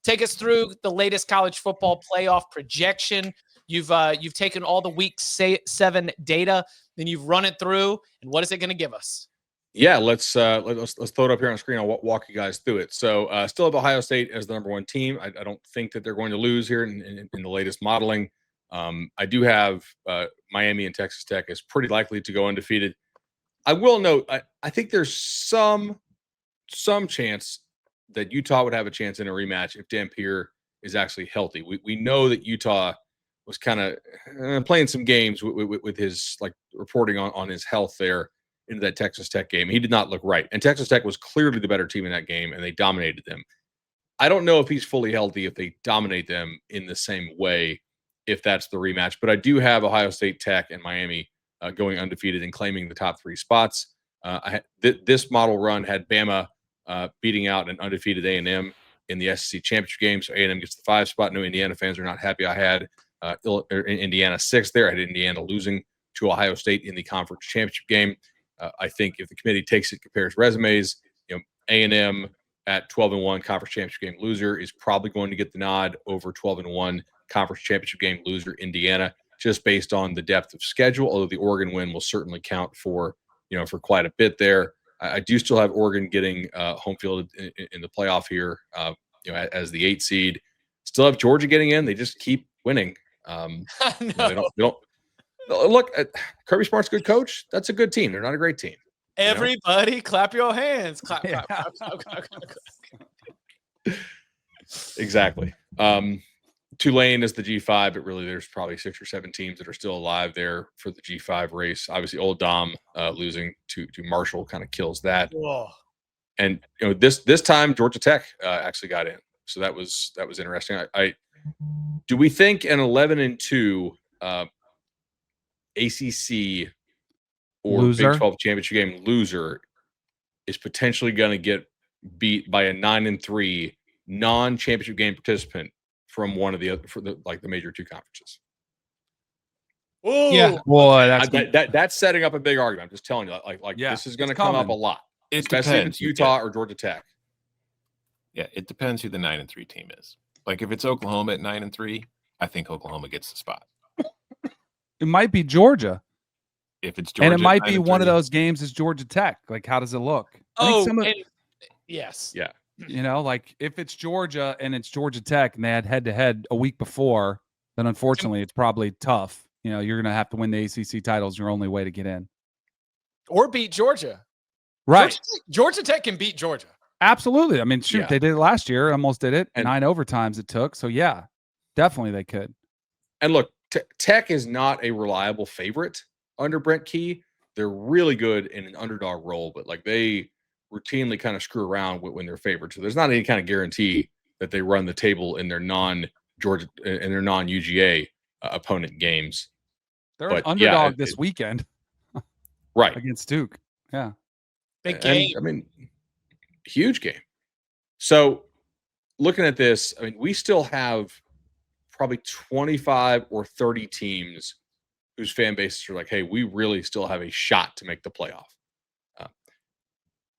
take us through the latest college football playoff projection. You've taken all the week 7 data, then you've run it through, and what is it going to give us? Yeah, let's throw it up here on the screen. I'll walk you guys through it. So still have Ohio State as the number 1 team. I don't think that they're going to lose here in the latest modeling. I do have Miami and Texas Tech as pretty likely to go undefeated. I will note, I think there's some chance that Utah would have a chance in a rematch if Dampier is actually healthy. We know that Utah was kind of playing some games with his reporting on his health there into that Texas Tech game. He did not look right. And Texas Tech was clearly the better team in that game, and they dominated them. I don't know if he's fully healthy, if they dominate them in the same way, if that's the rematch. But I do have Ohio State, Tech, and Miami going undefeated and claiming the top 3 spots. This model run had Bama beating out an undefeated A&M in the SEC championship game. So A&M gets the 5 spot. No Indiana fans are not happy. I had Indiana 6 there. I had Indiana losing to Ohio State in the conference championship game. I think if the committee takes it, compares resumes, A&M at 12-1 conference championship game loser is probably going to get the nod over 12-1 conference championship game loser Indiana, just based on the depth of schedule. Although the Oregon win will certainly count for quite a bit there. I do still have Oregon getting home field in the playoff here, as the 8 seed. Still have Georgia getting in. They just keep winning. They don't. Look, Kirby Smart's a good coach. That's a good team. They're not a great team. Everybody, clap your hands. Clap. Exactly. Tulane is the G5, but really there's probably 6 or 7 teams that are still alive there for the G5 race. Obviously, Old Dom losing to Marshall kind of kills that. Whoa. And this time Georgia Tech actually got in, so that was interesting. Do we think an 11-2 ACC or loser? Big 12 championship game loser is potentially going to get beat by a 9-3 non-championship game participant from one of the other, for the major 2 conferences? Ooh. Yeah, boy, that's setting up a big argument. I'm just telling you, this is going to come up a lot, especially if it's Utah or Georgia Tech. Yeah, it depends who the 9-3 team is. Like if it's Oklahoma at 9-3, I think Oklahoma gets the spot. It might be Georgia. If it's Georgia, and it might be one of those games is Georgia Tech. Like, how does it look? Yes. Yeah. If it's Georgia and it's Georgia Tech and they had head-to-head a week before, then unfortunately it's probably tough. You're going to have to win the ACC titles, your only way to get in. Or beat Georgia. Right. Georgia Tech can beat Georgia. Absolutely. I mean, shoot, Yeah. They did it last year. Almost did it. And 9 overtimes it took. So, yeah, definitely they could. And look, Tech is not a reliable favorite under Brent Key. They're really good in an underdog role, but they routinely kind of screw around when they're favored. So there's not any kind of guarantee that they run the table in their non-Georgia and their non-UGA opponent games. They're an underdog this weekend. Right. Against Duke. Yeah. Big game. I mean, huge game. So looking at this, I mean, we still have probably 25 or 30 teams whose fan bases are like, hey, we really still have a shot to make the playoff.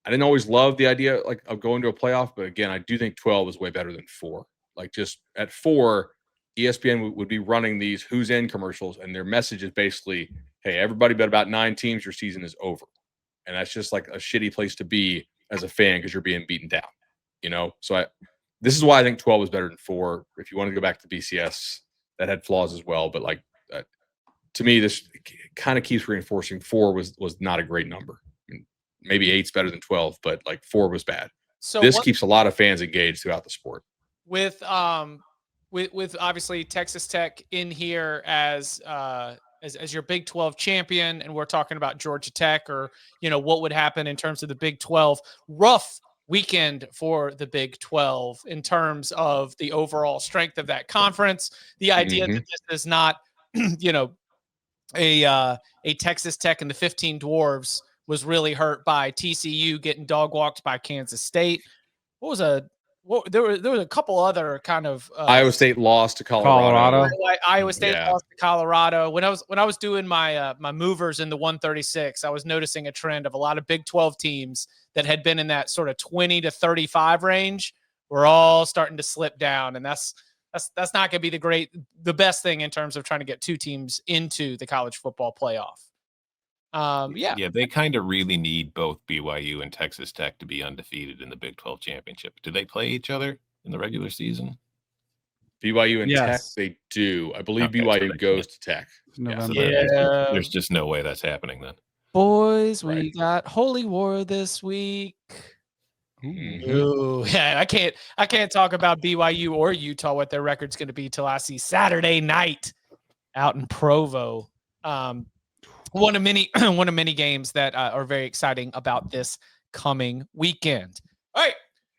I didn't always love the idea of going to a playoff, but again, I do think 12 is way better than 4. Just at 4, ESPN would be running these who's in commercials, and their message is basically, hey, everybody bet about 9 teams, your season is over. And that's just a shitty place to be as a fan because you're being beaten down, So this is why I think 12 is better than 4. If you want to go back to BCS, that had flaws as well, but to me, this kind of keeps reinforcing 4 was not a great number. I mean, maybe 8's better than 12, but 4 was bad. So this keeps a lot of fans engaged throughout the sport. With obviously Texas Tech in here as your Big 12 champion, and we're talking about Georgia Tech, or what would happen in terms of the Big 12. Rough weekend for the Big 12 in terms of the overall strength of that conference. The idea that this is not, a Texas Tech and the 15 Dwarves was really hurt by TCU getting dog walked by Kansas State. There was a couple other kind of Iowa State lost to Colorado. Iowa State lost to Colorado. When I was doing my my movers in the 136, I was noticing a trend of a lot of Big 12 teams that had been in that sort of 20 to 35 range we're all starting to slip down, and that's not going to be the best thing in terms of trying to get two teams into the college football playoff. Yeah, they kind of really need both BYU and Texas Tech to be undefeated in the Big 12 championship. Do they play each other in the regular season? BYU and Tech, Yes. they do. I believe Okay, BYU so goes to Tech. November. Yeah. There's just no way that's happening then. Boys, Right. we got Holy War this week. Mhm. Ooh, yeah, I can't talk about BYU or Utah what their record's going to be till I see Saturday night out in Provo. One of many games that are very exciting about this coming weekend. All right,